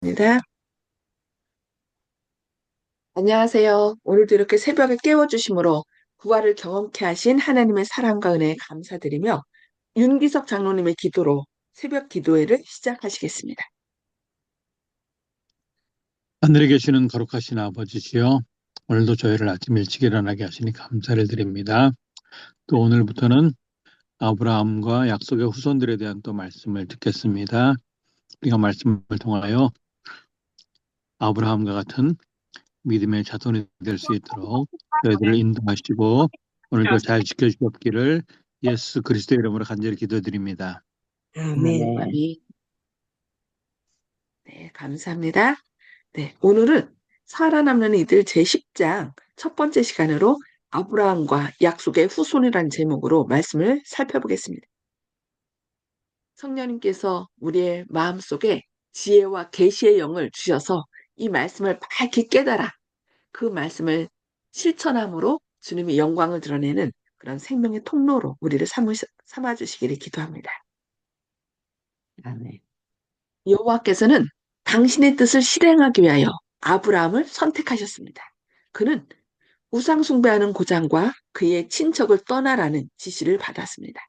입니다. 안녕하세요. 오늘도 이렇게 새벽에 깨워주심으로 부활을 경험케 하신 하나님의 사랑과 은혜에 감사드리며 윤기석 장로님의 기도로 새벽 기도회를 시작하시겠습니다. 하늘에 계시는 거룩하신 아버지시여, 오늘도 저희를 아침 일찍 일어나게 하시니 감사를 드립니다. 또 오늘부터는 아브라함과 약속의 후손들에 대한 또 말씀을 듣겠습니다. 우리가 말씀을 통하여 아브라함과 같은 믿음의 자손이 될 수 있도록 저희들을 인도하시고 오늘도 잘 지켜주셨기를 예수 그리스도의 이름으로 간절히 기도드립니다. 아멘. 네, 감사합니다. 네, 오늘은 살아남는 이들 제10장 첫 번째 시간으로 아브라함과 약속의 후손이라는 제목으로 말씀을 살펴보겠습니다. 성령님께서 우리의 마음속에 지혜와 계시의 영을 주셔서 이 말씀을 밝히 깨달아 그 말씀을 실천함으로 주님의 영광을 드러내는 그런 생명의 통로로 우리를 삼아주시기를 기도합니다. 아멘. 여호와께서는 당신의 뜻을 실행하기 위하여 아브라함을 선택하셨습니다. 그는 우상 숭배하는 고장과 그의 친척을 떠나라는 지시를 받았습니다.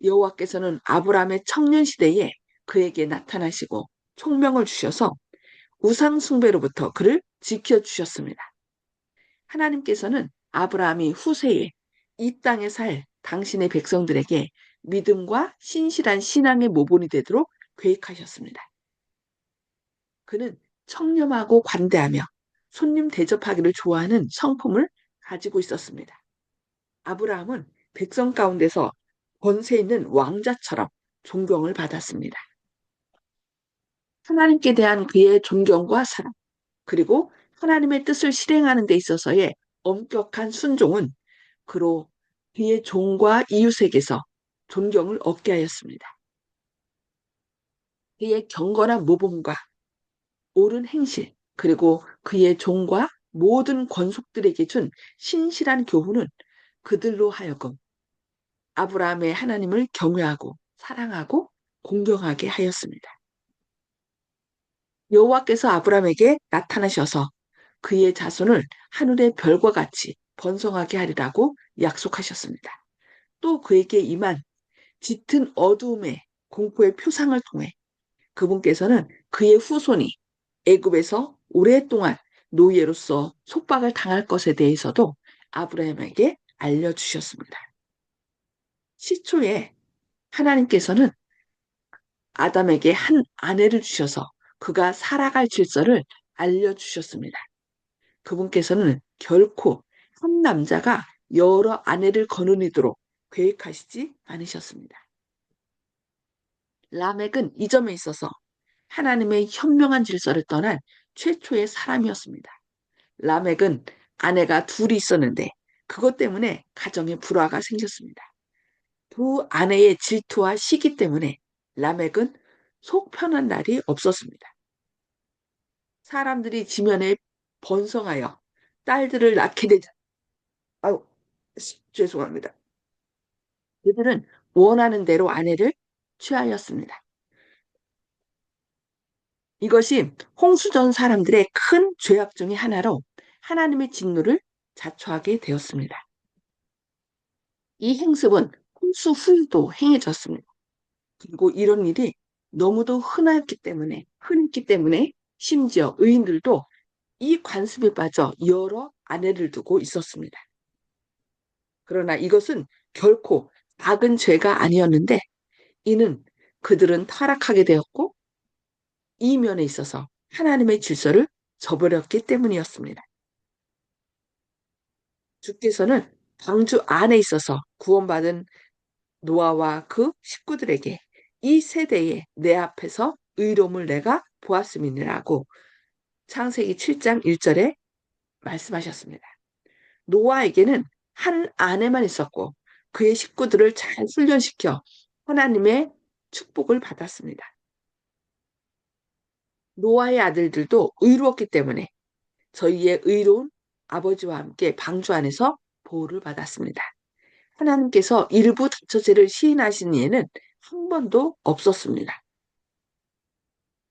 여호와께서는 아브라함의 청년 시대에 그에게 나타나시고 총명을 주셔서 우상 숭배로부터 그를 지켜주셨습니다. 하나님께서는 아브라함이 후세에 이 땅에 살 당신의 백성들에게 믿음과 신실한 신앙의 모본이 되도록 계획하셨습니다. 그는 청렴하고 관대하며 손님 대접하기를 좋아하는 성품을 가지고 있었습니다. 아브라함은 백성 가운데서 권세 있는 왕자처럼 존경을 받았습니다. 하나님께 대한 그의 존경과 사랑, 그리고 하나님의 뜻을 실행하는 데 있어서의 엄격한 순종은 그로 그의 종과 이웃에게서 존경을 얻게 하였습니다. 그의 경건한 모범과 옳은 행실, 그리고 그의 종과 모든 권속들에게 준 신실한 교훈은 그들로 하여금 아브라함의 하나님을 경외하고 사랑하고 공경하게 하였습니다. 여호와께서 아브라함에게 나타나셔서 그의 자손을 하늘의 별과 같이 번성하게 하리라고 약속하셨습니다. 또 그에게 임한 짙은 어두움의 공포의 표상을 통해 그분께서는 그의 후손이 애굽에서 오랫동안 노예로서 속박을 당할 것에 대해서도 아브라함에게 알려주셨습니다. 시초에 하나님께서는 아담에게 한 아내를 주셔서 그가 살아갈 질서를 알려주셨습니다. 그분께서는 결코 한 남자가 여러 아내를 거느리도록 계획하시지 않으셨습니다. 라멕은 이 점에 있어서 하나님의 현명한 질서를 떠난 최초의 사람이었습니다. 라멕은 아내가 둘이 있었는데 그것 때문에 가정에 불화가 생겼습니다. 두 아내의 질투와 시기 때문에 라멕은 속 편한 날이 없었습니다. 사람들이 지면에 번성하여 딸들을 낳게 되자, 아유, 죄송합니다. 그들은 원하는 대로 아내를 취하였습니다. 이것이 홍수전 사람들의 큰 죄악 중의 하나로 하나님의 진노를 자초하게 되었습니다. 이 행습은 홍수 후에도 행해졌습니다. 그리고 이런 일이 너무도 흔했기 때문에 심지어 의인들도 이 관습에 빠져 여러 아내를 두고 있었습니다. 그러나 이것은 결코 작은 죄가 아니었는데 이는 그들은 타락하게 되었고 이 면에 있어서 하나님의 질서를 저버렸기 때문이었습니다. 주께서는 방주 안에 있어서 구원받은 노아와 그 식구들에게 이 세대에 내 앞에서 의로움을 내가 보았음이니라고 창세기 7장 1절에 말씀하셨습니다. 노아에게는 한 아내만 있었고 그의 식구들을 잘 훈련시켜 하나님의 축복을 받았습니다. 노아의 아들들도 의로웠기 때문에 저희의 의로운 아버지와 함께 방주 안에서 보호를 받았습니다. 하나님께서 일부 다처제를 시인하신 예는 한 번도 없었습니다.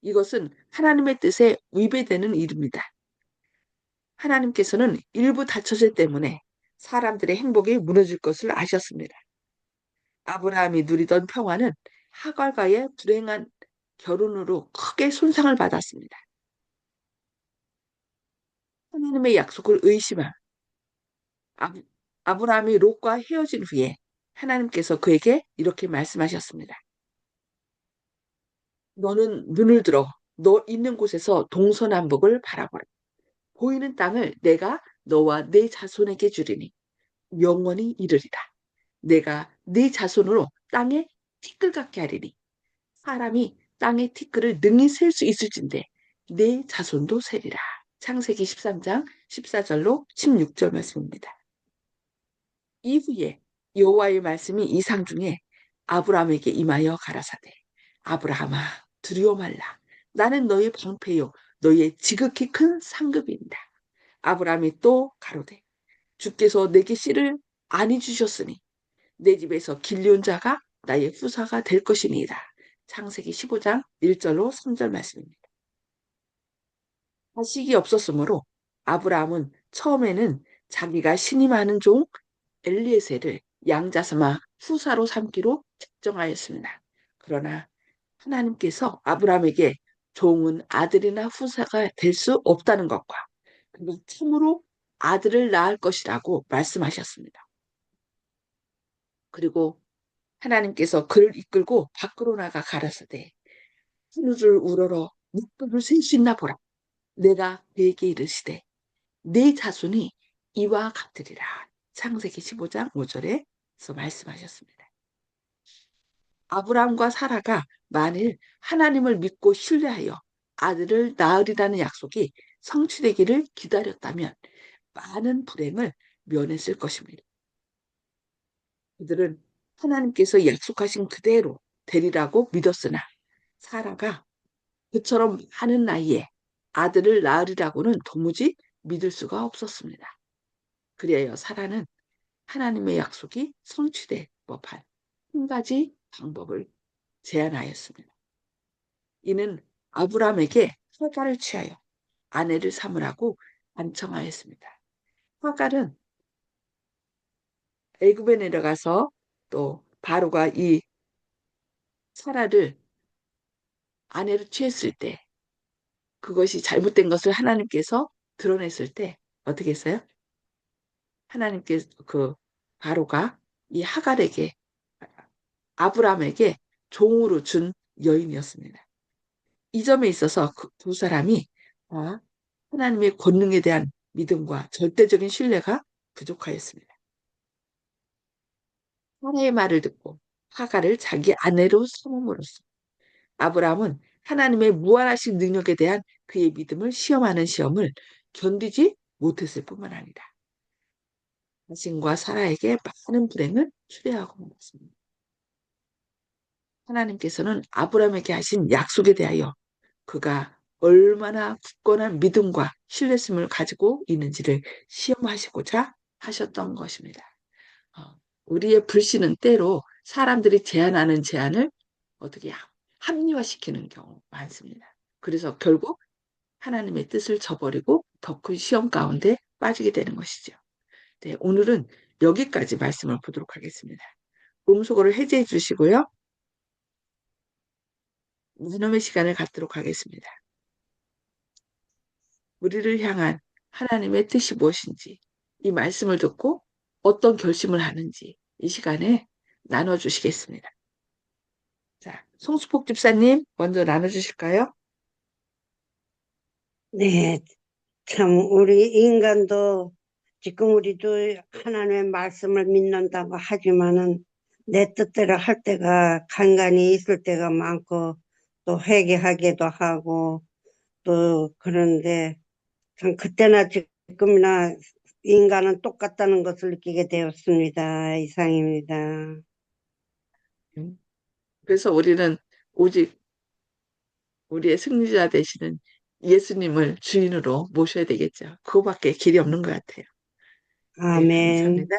이것은 하나님의 뜻에 위배되는 일입니다. 하나님께서는 일부 다처제 때문에 사람들의 행복이 무너질 것을 아셨습니다. 아브라함이 누리던 평화는 하갈과의 불행한 결혼으로 크게 손상을 받았습니다. 하나님의 약속을 의심한 아브, 아브라함이 롯과 헤어진 후에 하나님께서 그에게 이렇게 말씀하셨습니다. 너는 눈을 들어 너 있는 곳에서 동서남북을 바라보라. 보이는 땅을 내가 너와 내 자손에게 주리니 영원히 이르리라. 내가 네 자손으로 땅에 티끌 같게 하리니 사람이 땅의 티끌을 능히 셀 수 있을진데 네 자손도 세리라. 창세기 13장 14절로 16절 말씀입니다. 이후에 여호와의 말씀이 이상 중에 아브라함에게 임하여 가라사대 아브라함아 두려워 말라 나는 너의 방패요 너의 지극히 큰 상급이니라. 아브라함이 또 가로되 주께서 내게 씨를 아니 주셨으니 내 집에서 길리온 자가 나의 후사가 될 것이니이다. 창세기 15장 1절로 3절 말씀입니다. 자식이 없었으므로 아브라함은 처음에는 자기가 신임하는 종 엘리에셀을 양자 삼아 후사로 삼기로 작정하였습니다. 그러나 하나님께서 아브라함에게 종은 아들이나 후사가 될 수 없다는 것과 그가 참으로 아들을 낳을 것이라고 말씀하셨습니다. 그리고 하나님께서 그를 이끌고 밖으로 나가 가라사대 하늘을 우러러 물결을 셀 수 있나 보라. 내가 그에게 이르시되 네 자손이 이와 같으리라. 창세기 15장 5절에서 말씀하셨습니다. 아브라함과 사라가 만일 하나님을 믿고 신뢰하여 아들을 낳으리라는 약속이 성취되기를 기다렸다면 많은 불행을 면했을 것입니다. 그들은 하나님께서 약속하신 그대로 되리라고 믿었으나 사라가 그처럼 많은 나이에 아들을 낳으리라고는 도무지 믿을 수가 없었습니다. 그래야 사라는 하나님의 약속이 성취될 법한 한 가지 방법을 제안하였습니다. 이는 아브라함에게 하갈을 취하여 아내를 삼으라고 간청하였습니다. 하갈은 애굽에 내려가서 또 바로가 이 사라를 아내로 취했을 때 그것이 잘못된 것을 하나님께서 드러냈을 때 어떻게 했어요? 하나님께서 그 바로가 이 하갈에게 아브라함에게 종으로 준 여인이었습니다. 이 점에 있어서 그 두 사람이 하나님의 권능에 대한 믿음과 절대적인 신뢰가 부족하였습니다. 사라의 말을 듣고 하갈을 자기 아내로 삼음으로써 아브라함은 하나님의 무한하신 능력에 대한 그의 믿음을 시험하는 시험을 견디지 못했을 뿐만 아니라 자신과 사라에게 많은 불행을 초래하고 말았습니다. 하나님께서는 아브라함에게 하신 약속에 대하여 그가 얼마나 굳건한 믿음과 신뢰심을 가지고 있는지를 시험하시고자 하셨던 것입니다. 어, 우리의 불신은 때로 사람들이 제안하는 제안을 어떻게 합리화시키는 경우 많습니다. 그래서 결국 하나님의 뜻을 저버리고 더 큰 시험 가운데 빠지게 되는 것이죠. 네, 오늘은 여기까지 말씀을 보도록 하겠습니다. 음소거를 해제해 주시고요. 나눔의 시간을 갖도록 하겠습니다. 우리를 향한 하나님의 뜻이 무엇인지 이 말씀을 듣고 어떤 결심을 하는지 이 시간에 나눠주시겠습니다. 자, 송수폭 집사님 먼저 나눠주실까요? 네, 참, 우리 인간도 지금 우리도 하나님의 말씀을 믿는다고 하지만은 내 뜻대로 할 때가 간간히 있을 때가 많고 또 회개하기도 하고 또 그런데 참 그때나 지금이나 인간은 똑같다는 것을 느끼게 되었습니다. 이상입니다. 그래서 우리는 오직 우리의 승리자 되시는 예수님을 주인으로 모셔야 되겠죠. 그거밖에 길이 없는 것 같아요. 네, 아멘. 감사합니다.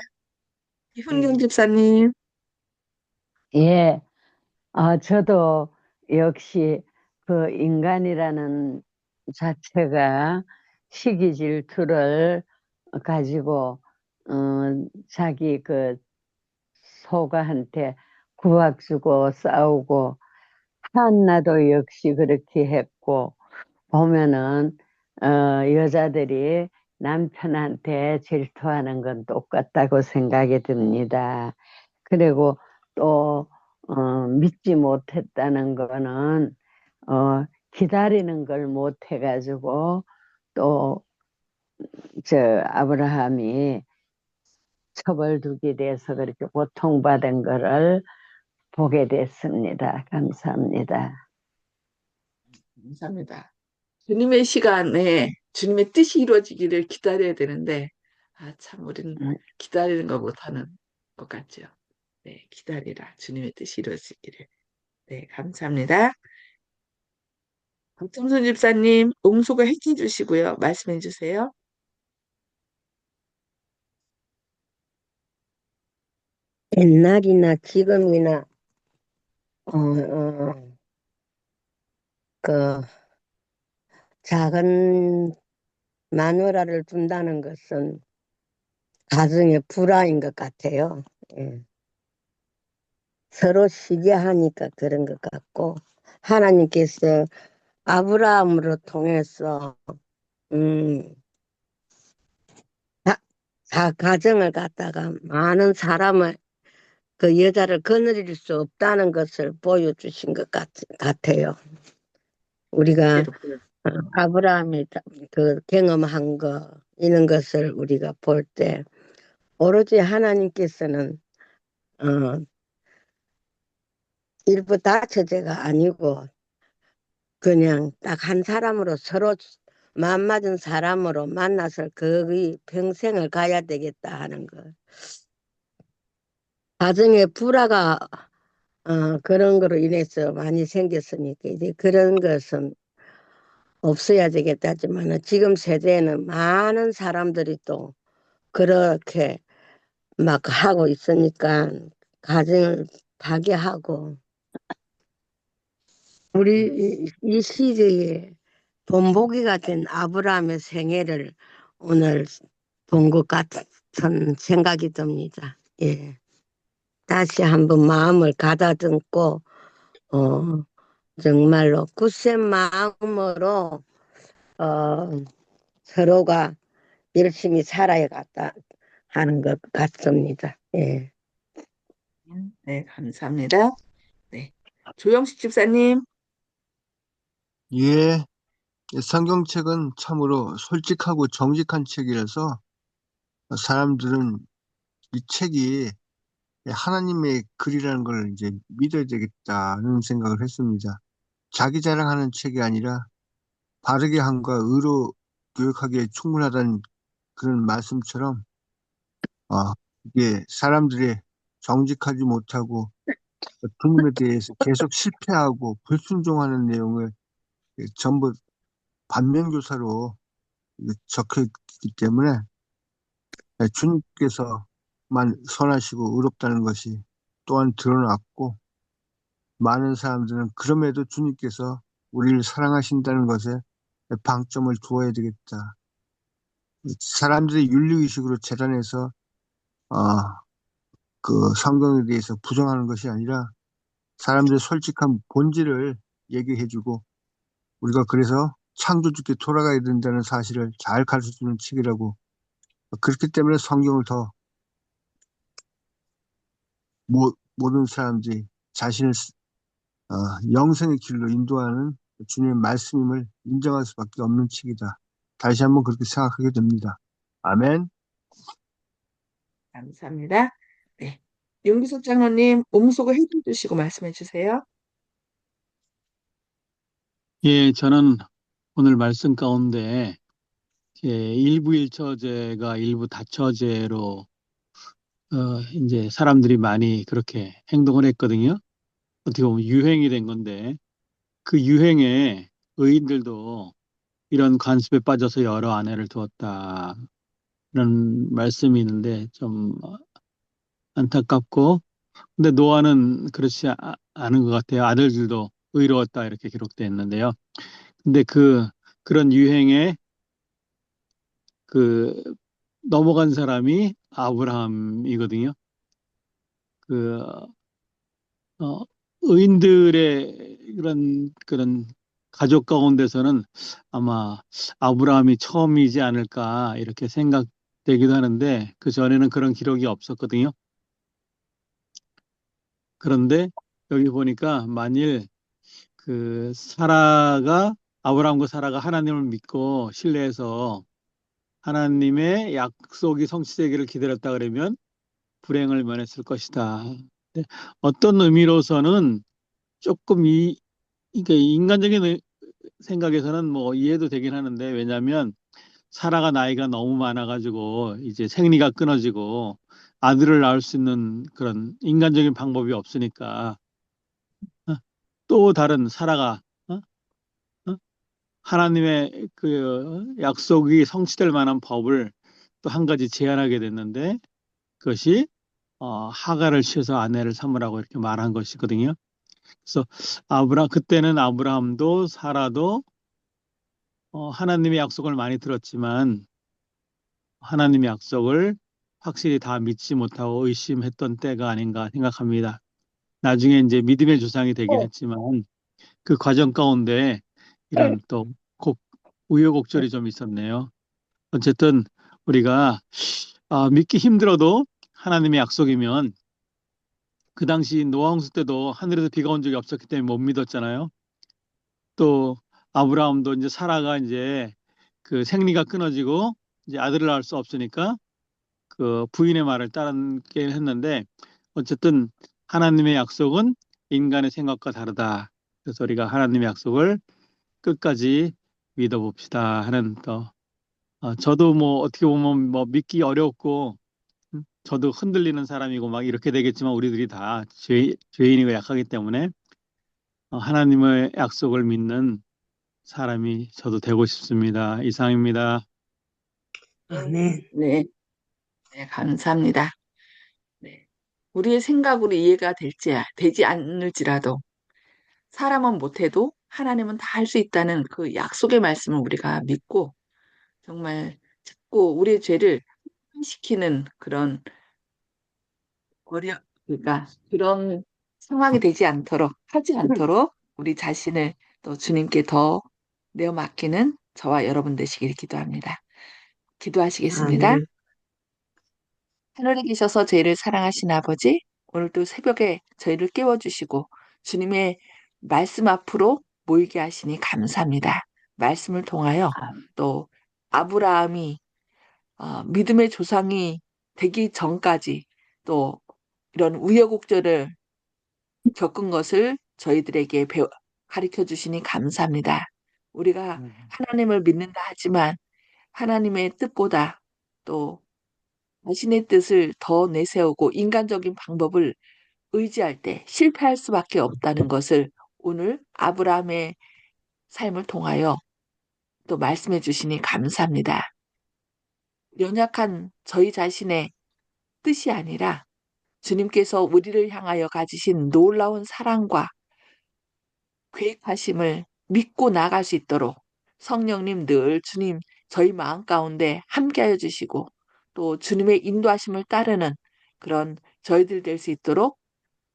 훈경 네. 집사님. 예, 저도 역시 그 인간이라는 자체가 시기 질투를 가지고 자기 그 소가한테 구박 주고 싸우고 한나도 역시 그렇게 했고 보면은 여자들이 남편한테 질투하는 건 똑같다고 생각이 듭니다. 그리고 또 믿지 못했다는 거는 기다리는 걸 못해가지고 또 저 아브라함이 처벌두게 돼서 그렇게 고통받은 거를 보게 됐습니다. 감사합니다. 감사합니다. 주님의 시간에 주님의 뜻이 이루어지기를 기다려야 되는데, 참, 우리는 기다리는 거 못하는 것 같죠. 네, 기다리라. 주님의 뜻이 이루어지기를. 네, 감사합니다. 박정선 집사님, 음소거 해킹 주시고요. 말씀해 주세요. 옛날이나 지금이나 그 작은 마누라를 둔다는 것은 가정의 불화인 것 같아요. 예. 서로 쉬게 하니까 그런 것 같고 하나님께서 아브라함으로 통해서 음, 가정을 갖다가 많은 사람을 그 여자를 거느릴 수 없다는 것을 보여주신 것 같아요. 우리가 아브라함이 그 경험한 거 이런 것을 우리가 볼 때 오로지 하나님께서는 일부 다처제가 아니고 그냥 딱 한 사람으로 서로 마음 맞은 사람으로 만나서 거의 평생을 가야 되겠다 하는 거. 가정의 불화가 그런 거로 인해서 많이 생겼으니까 이제 그런 것은 없어야 되겠다지만 지금 세대에는 많은 사람들이 또 그렇게 막 하고 있으니까 가정을 파괴하고 우리 이 시대에 본보기가 된 아브라함의 생애를 오늘 본 것 같은 생각이 듭니다. 예. 다시 한번 마음을 가다듬고 정말로 굳센 마음으로 서로가 열심히 살아야겠다 하는 것 같습니다. 예. 네, 감사합니다. 네. 조영식 집사님, 예, 성경책은 참으로 솔직하고 정직한 책이라서 사람들은 이 책이 하나님의 글이라는 걸 이제 믿어야 되겠다는 생각을 했습니다. 자기 자랑하는 책이 아니라 바르게 함과 의로 교육하기에 충분하다는 그런 말씀처럼 이게 사람들의 정직하지 못하고 주님에 대해서 계속 실패하고 불순종하는 내용을 전부 반면교사로 적혀 있기 때문에 주님께서만 선하시고 의롭다는 것이 또한 드러났고 많은 사람들은 그럼에도 주님께서 우리를 사랑하신다는 것에 방점을 두어야 되겠다. 사람들이 윤리의식으로 재단해서 어, 그 성경에 대해서 부정하는 것이 아니라 사람들의 솔직한 본질을 얘기해주고 우리가 그래서 창조주께 돌아가야 된다는 사실을 잘 가르쳐주는 책이라고 그렇기 때문에 성경을 더 모든 사람들이 자신을 영생의 길로 인도하는 주님의 말씀임을 인정할 수밖에 없는 책이다. 다시 한번 그렇게 생각하게 됩니다. 아멘. 감사합니다. 네. 윤기석 장로님, 음소거 해킹 주시고 말씀해 주세요. 예, 저는 오늘 말씀 가운데 일부 일처제가 일부 다처제로 이제 사람들이 많이 그렇게 행동을 했거든요. 어떻게 보면 유행이 된 건데 그 유행에 의인들도 이런 관습에 빠져서 여러 아내를 두었다는 말씀이 있는데 좀 안타깝고 근데 노아는 그렇지 않은 것 같아요. 아들들도 의로웠다 이렇게 기록되어 있는데요. 근데 그런 유행에 그 넘어간 사람이 아브라함이거든요. 그 어, 의인들의 그런 가족 가운데서는 아마 아브라함이 처음이지 않을까 이렇게 생각되기도 하는데 그 전에는 그런 기록이 없었거든요. 그런데 여기 보니까 만일 아브라함과 사라가 하나님을 믿고 신뢰해서 하나님의 약속이 성취되기를 기다렸다 그러면 불행을 면했을 것이다. 네, 어떤 의미로서는 조금 이게 인간적인 생각에서는 뭐 이해도 되긴 하는데 왜냐하면 사라가 나이가 너무 많아가지고 이제 생리가 끊어지고 아들을 낳을 수 있는 그런 인간적인 방법이 없으니까 또 다른 사라가 어? 어? 하나님의 그 약속이 성취될 만한 법을 또 한 가지 제안하게 됐는데 그것이 하갈을 취해서 아내를 삼으라고 이렇게 말한 것이거든요. 그래서 그때는 아브라함도 사라도 하나님의 약속을 많이 들었지만 하나님의 약속을 확실히 다 믿지 못하고 의심했던 때가 아닌가 생각합니다. 나중에 이제 믿음의 조상이 되긴 했지만 그 과정 가운데 이런 또 곡, 우여곡절이 좀 있었네요. 어쨌든 우리가 믿기 힘들어도 하나님의 약속이면 그 당시 노아홍수 때도 하늘에서 비가 온 적이 없었기 때문에 못 믿었잖아요. 또 아브라함도 이제 사라가 이제 그 생리가 끊어지고 이제 아들을 낳을 수 없으니까 그 부인의 말을 따르게 했는데 어쨌든 하나님의 약속은 인간의 생각과 다르다. 그래서 우리가 하나님의 약속을 끝까지 믿어봅시다 하는 또 저도 뭐 어떻게 보면 뭐 믿기 어렵고 저도 흔들리는 사람이고 막 이렇게 되겠지만 우리들이 다 죄인이고 약하기 때문에 하나님의 약속을 믿는 사람이 저도 되고 싶습니다. 이상입니다. 아멘. 네, 네, 감사합니다. 네. 우리의 생각으로 이해가 되지 않을지라도 사람은 못해도 하나님은 다 할 수 있다는 그 약속의 말씀을 우리가 믿고 정말 자꾸 우리의 죄를 시키는 그런 그러니까 그런 상황이 되지 않도록 하지 않도록 우리 자신을 또 주님께 더 내어 맡기는 저와 여러분 되시길 기도합니다. 기도하시겠습니다. 아멘. 하늘에 계셔서 저희를 사랑하신 아버지, 오늘도 새벽에 저희를 깨워주시고 주님의 말씀 앞으로 모이게 하시니 감사합니다. 말씀을 통하여 또 아브라함이 믿음의 조상이 되기 전까지 또 이런 우여곡절을 겪은 것을 저희들에게 가르쳐 주시니 감사합니다. 우리가 하나님을 믿는다 하지만 하나님의 뜻보다 또 자신의 뜻을 더 내세우고 인간적인 방법을 의지할 때 실패할 수밖에 없다는 것을 오늘 아브라함의 삶을 통하여 또 말씀해 주시니 감사합니다. 연약한 저희 자신의 뜻이 아니라 주님께서 우리를 향하여 가지신 놀라운 사랑과 계획하심을 믿고 나갈 수 있도록 성령님 늘 주님 저희 마음 가운데 함께하여 주시고 또 주님의 인도하심을 따르는 그런 저희들 될 수 있도록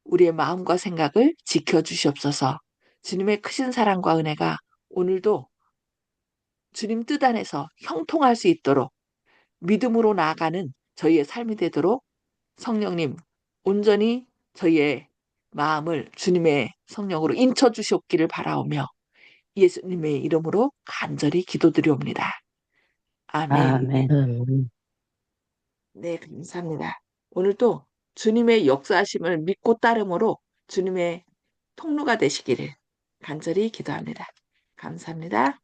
우리의 마음과 생각을 지켜주시옵소서. 주님의 크신 사랑과 은혜가 오늘도 주님 뜻 안에서 형통할 수 있도록 믿음으로 나아가는 저희의 삶이 되도록 성령님 온전히 저희의 마음을 주님의 성령으로 인쳐 주시옵기를 바라오며 예수님의 이름으로 간절히 기도드리옵니다. 아멘. 아멘. 네, 감사합니다. 오늘도 주님의 역사하심을 믿고 따름으로 주님의 통로가 되시기를 간절히 기도합니다. 감사합니다.